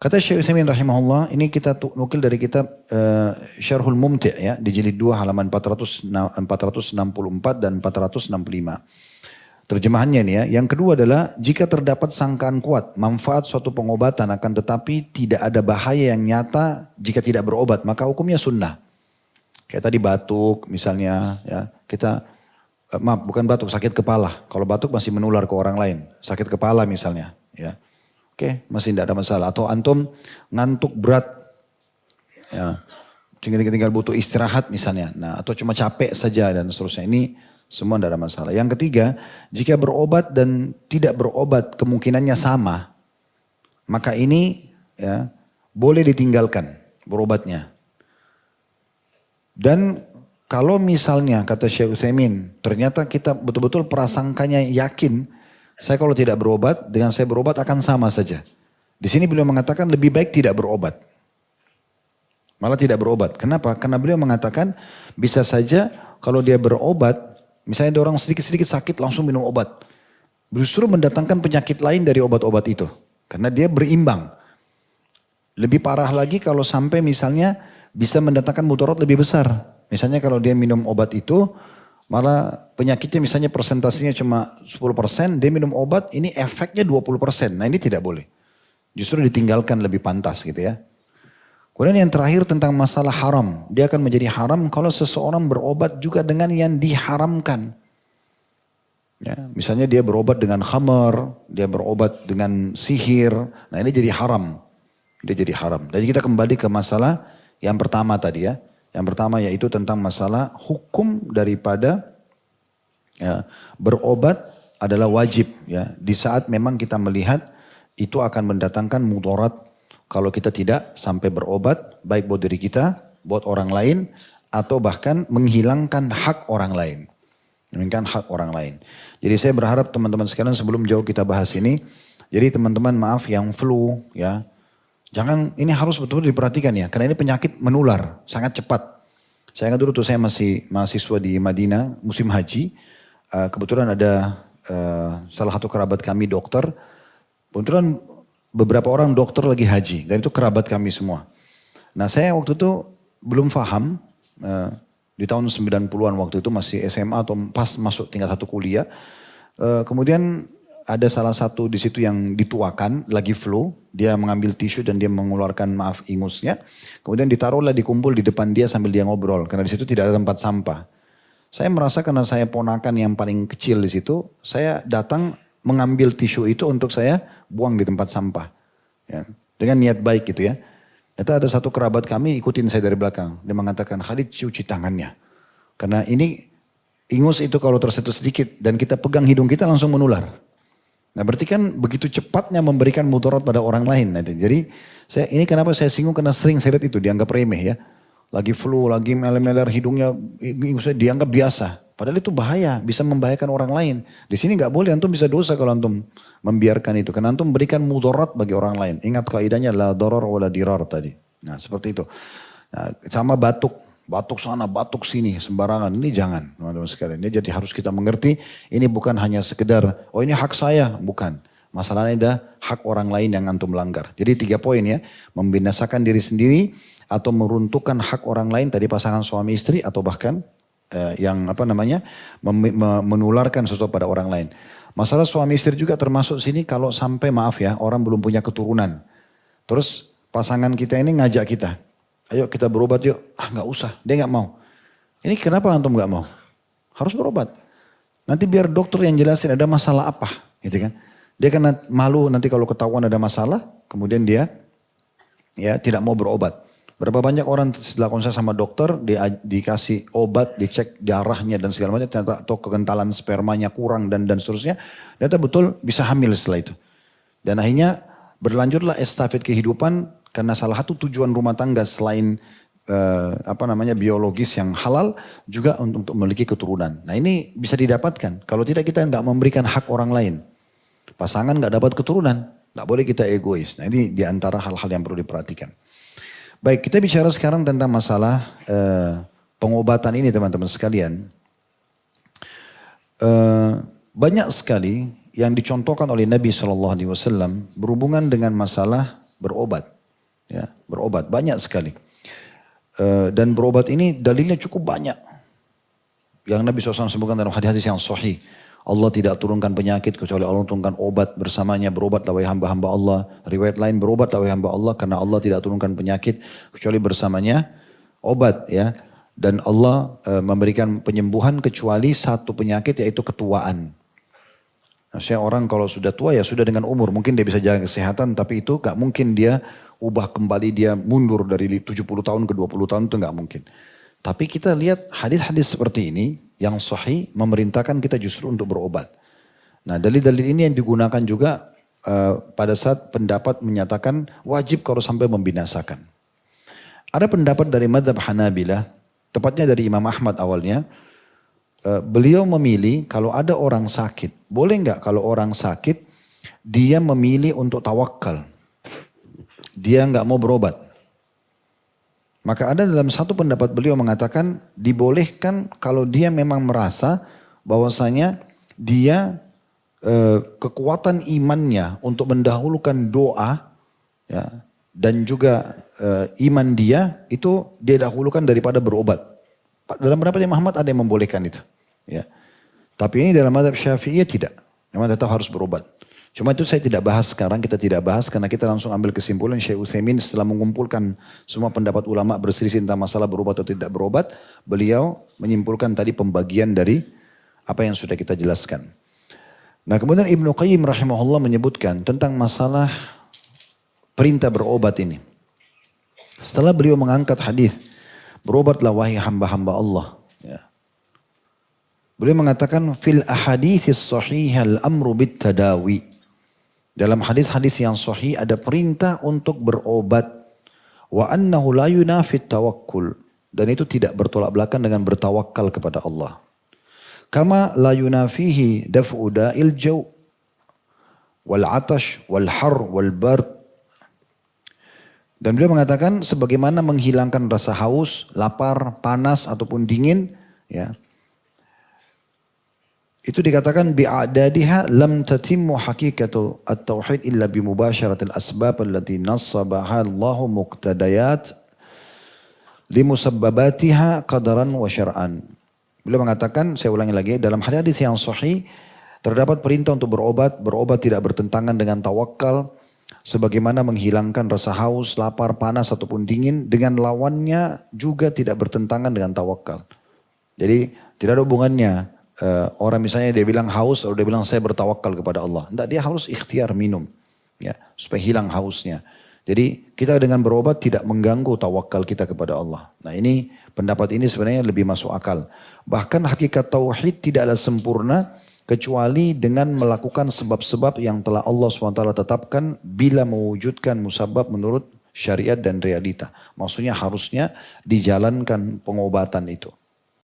Kata Syekh Utsaimin rahimahullah, ini kita nukil dari kitab Syarhul Mumti' ya, di jilid 2 halaman 464 dan 465. Terjemahannya nih ya, yang kedua adalah jika terdapat sangkaan kuat, manfaat suatu pengobatan akan tetapi tidak ada bahaya yang nyata jika tidak berobat, maka hukumnya sunnah. Kayak tadi batuk misalnya ya, kita maaf bukan batuk, sakit kepala. Kalau batuk masih menular ke orang lain, sakit kepala misalnya ya. Oke, masih tidak ada masalah. Atau antum ngantuk berat, ya, tinggal butuh istirahat misalnya. Nah, atau cuma capek saja dan seterusnya. Ini semua tidak ada masalah. Yang ketiga, jika berobat dan tidak berobat kemungkinannya sama, maka ini ya boleh ditinggalkan berobatnya. Dan kalau misalnya kata Syekh Utsaimin, ternyata kita betul-betul prasangkanya yakin, saya kalau tidak berobat, dengan saya berobat akan sama saja. Di sini beliau mengatakan lebih baik tidak berobat. Malah tidak berobat. Kenapa? Karena beliau mengatakan bisa saja kalau dia berobat, misalnya ada orang sedikit-sedikit sakit langsung minum obat. Justru mendatangkan penyakit lain dari obat-obat itu. Karena dia berimbang. Lebih parah lagi kalau sampai misalnya bisa mendatangkan mudarat lebih besar. Misalnya kalau dia minum obat itu, malah penyakitnya misalnya persentasenya cuma 10%, dia minum obat ini efeknya 20%. Nah ini tidak boleh. Justru ditinggalkan lebih pantas gitu ya. Kemudian yang terakhir tentang masalah haram. Dia akan menjadi haram kalau seseorang berobat juga dengan yang diharamkan. Ya, misalnya dia berobat dengan khamar, dia berobat dengan sihir. Nah ini jadi haram. Dia jadi haram. Jadi kita kembali ke masalah yang pertama tadi ya. Yang pertama yaitu tentang masalah hukum daripada ya, berobat adalah wajib ya. Di saat memang kita melihat itu akan mendatangkan mudarat kalau kita tidak sampai berobat baik buat diri kita, buat orang lain atau bahkan menghilangkan hak orang lain. Menghilangkan hak orang lain. Jadi saya berharap teman-teman sekalian sebelum jauh kita bahas ini, jadi teman-teman maaf yang flu ya, jangan, ini harus betul-betul diperhatikan ya, karena ini penyakit menular, sangat cepat. Saya ingat dulu tuh saya masih mahasiswa di Madinah, musim haji. Kebetulan ada salah satu kerabat kami dokter. Kebetulan beberapa orang dokter lagi haji, dan itu kerabat kami semua. Nah saya waktu itu belum paham, di tahun 90-an waktu itu masih SMA atau pas masuk tingkat 1 kuliah. Kemudian ada salah satu di situ yang dituakan, lagi flu, dia mengambil tisu dan dia mengeluarkan ingusnya. Kemudian ditaruhlah dikumpul di depan dia sambil dia ngobrol, karena di situ tidak ada tempat sampah. Saya merasa karena saya ponakan yang paling kecil di situ, saya datang mengambil tisu itu untuk saya buang di tempat sampah. Ya, dengan niat baik gitu ya. Ternyata ada satu kerabat kami ikutin saya dari belakang. Dia mengatakan, Khalid cuci tangannya. Karena ini ingus itu kalau tersentuh sedikit dan kita pegang hidung kita langsung menular. Nah berarti kan begitu cepatnya memberikan mudarat pada orang lain. Jadi ini kenapa saya singgung, karena sering saya lihat itu dianggap remeh ya. Lagi flu, lagi meler-meler hidungnya, dianggap biasa. Padahal itu bahaya, bisa membahayakan orang lain. Di sini nggak boleh, antum bisa dosa kalau antum membiarkan itu. Karena antum memberikan mudarat bagi orang lain. Ingat kaidahnya la darar wa la dirar tadi. Nah seperti itu. Nah, sama batuk. Batuk sana, batuk sini, sembarangan. Ini jangan, teman-teman sekalian. Ini jadi harus kita mengerti, ini bukan hanya sekedar, oh ini hak saya. Bukan. Masalahnya ada hak orang lain yang antum melanggar. Jadi 3 poin ya. Membinasakan diri sendiri, atau meruntuhkan hak orang lain, tadi pasangan suami istri, atau bahkan yang menularkan sesuatu pada orang lain. Masalah suami istri juga termasuk sini kalau sampai maaf ya, orang belum punya keturunan. Terus pasangan kita ini ngajak kita. Ayo kita berobat yuk. Ah gak usah, dia gak mau. Ini kenapa antum gak mau? Harus berobat. Nanti biar dokter yang jelasin ada masalah apa. Gitu kan. Dia kan malu nanti kalau ketahuan ada masalah. Kemudian dia ya tidak mau berobat. Berapa banyak orang setelah konsul sama dokter. Dikasih obat, dicek darahnya dan segala macam. Ternyata atau kekentalan spermanya kurang dan seterusnya. Ternyata betul bisa hamil setelah itu. Dan akhirnya berlanjutlah estafet kehidupan. Karena salah satu tujuan rumah tangga selain biologis yang halal juga untuk memiliki keturunan. Nah ini bisa didapatkan. Kalau tidak kita nggak memberikan hak orang lain. Pasangan nggak dapat keturunan, nggak boleh kita egois. Nah ini diantara hal-hal yang perlu diperhatikan. Baik, kita bicara sekarang tentang masalah pengobatan ini teman-teman sekalian. Banyak sekali yang dicontohkan oleh Nabi SAW berhubungan dengan masalah berobat. Ya, berobat banyak sekali. Dan berobat ini dalilnya cukup banyak. Yang Nabi SAW sebutkan dalam hadis-hadis yang sahih. Allah tidak turunkan penyakit kecuali Allah turunkan obat bersamanya. Berobatlah wahai hamba-hamba Allah. Riwayat lain berobatlah wahai hamba Allah karena Allah tidak turunkan penyakit kecuali bersamanya obat ya. Dan Allah memberikan penyembuhan kecuali satu penyakit yaitu ketuaan. Maksudnya orang kalau sudah tua ya sudah dengan umur. Mungkin dia bisa jaga kesehatan tapi itu gak mungkin dia ubah kembali dia mundur dari 70 tahun ke 20 tahun itu gak mungkin. Tapi kita lihat hadis-hadis seperti ini yang sahih memerintahkan kita justru untuk berobat. Nah dalil-dalil ini yang digunakan juga pada saat pendapat menyatakan wajib kalau sampai membinasakan. Ada pendapat dari mazhab Hanabilah, tepatnya dari Imam Ahmad awalnya. Beliau memilih kalau ada orang sakit, boleh nggak kalau orang sakit dia memilih untuk tawakal, dia nggak mau berobat. Maka ada dalam satu pendapat beliau mengatakan dibolehkan kalau dia memang merasa bahwasanya dia kekuatan imannya untuk mendahulukan doa ya, dan juga iman dia itu dia dahulukan daripada berobat. Dalam pendapat Imam Ahmad ada yang membolehkan itu. Ya. Tapi ini dalam mazhab Syafi'iyah tidak. Memang tetap harus berobat. Cuma itu saya tidak bahas sekarang, kita tidak bahas karena kita langsung ambil kesimpulan Syekh Utsaimin setelah mengumpulkan semua pendapat ulama berselisih tentang masalah berobat atau tidak berobat. Beliau menyimpulkan tadi pembagian dari apa yang sudah kita jelaskan. Nah kemudian Ibnu Qayyim rahimahullah menyebutkan tentang masalah perintah berobat ini. Setelah beliau mengangkat hadis berobatlah wahai hamba-hamba Allah. Ya. Beliau mengatakan fil ahaditsis sahihah al-amru bit tadawi. Dalam hadis-hadis yang sahih ada perintah untuk berobat. Wa annahu la yunafit tawakkul. Dan itu tidak bertolak belakang dengan bertawakal kepada Allah. Kama la yunafihi daf'u da'il jaw. Wal atash, wal har, wal bard. Dan beliau mengatakan sebagaimana menghilangkan rasa haus, lapar, panas ataupun dingin, ya. Itu dikatakan bi'adadiha lam tatimmu haqiqatu at-tauhid illa bi mubasharatil asbab allati nassabaha Allahu muqtadayat li musabbabatiha qadaran wa syar'an. Beliau mengatakan, saya ulangi lagi, dalam hadis yang sahih terdapat perintah untuk berobat, berobat tidak bertentangan dengan tawakal. Sebagaimana menghilangkan rasa haus, lapar, panas ataupun dingin dengan lawannya juga tidak bertentangan dengan tawakal. Jadi tidak ada hubungannya orang misalnya dia bilang haus lalu dia bilang saya bertawakal kepada Allah. Tidak, dia harus ikhtiar minum ya supaya hilang hausnya. Jadi kita dengan berobat tidak mengganggu tawakal kita kepada Allah. Nah ini pendapat ini sebenarnya lebih masuk akal. Bahkan hakikat tauhid tidaklah sempurna kecuali dengan melakukan sebab-sebab yang telah Allah SWT tetapkan bila mewujudkan musabab menurut syariat dan realita. Maksudnya harusnya dijalankan pengobatan itu.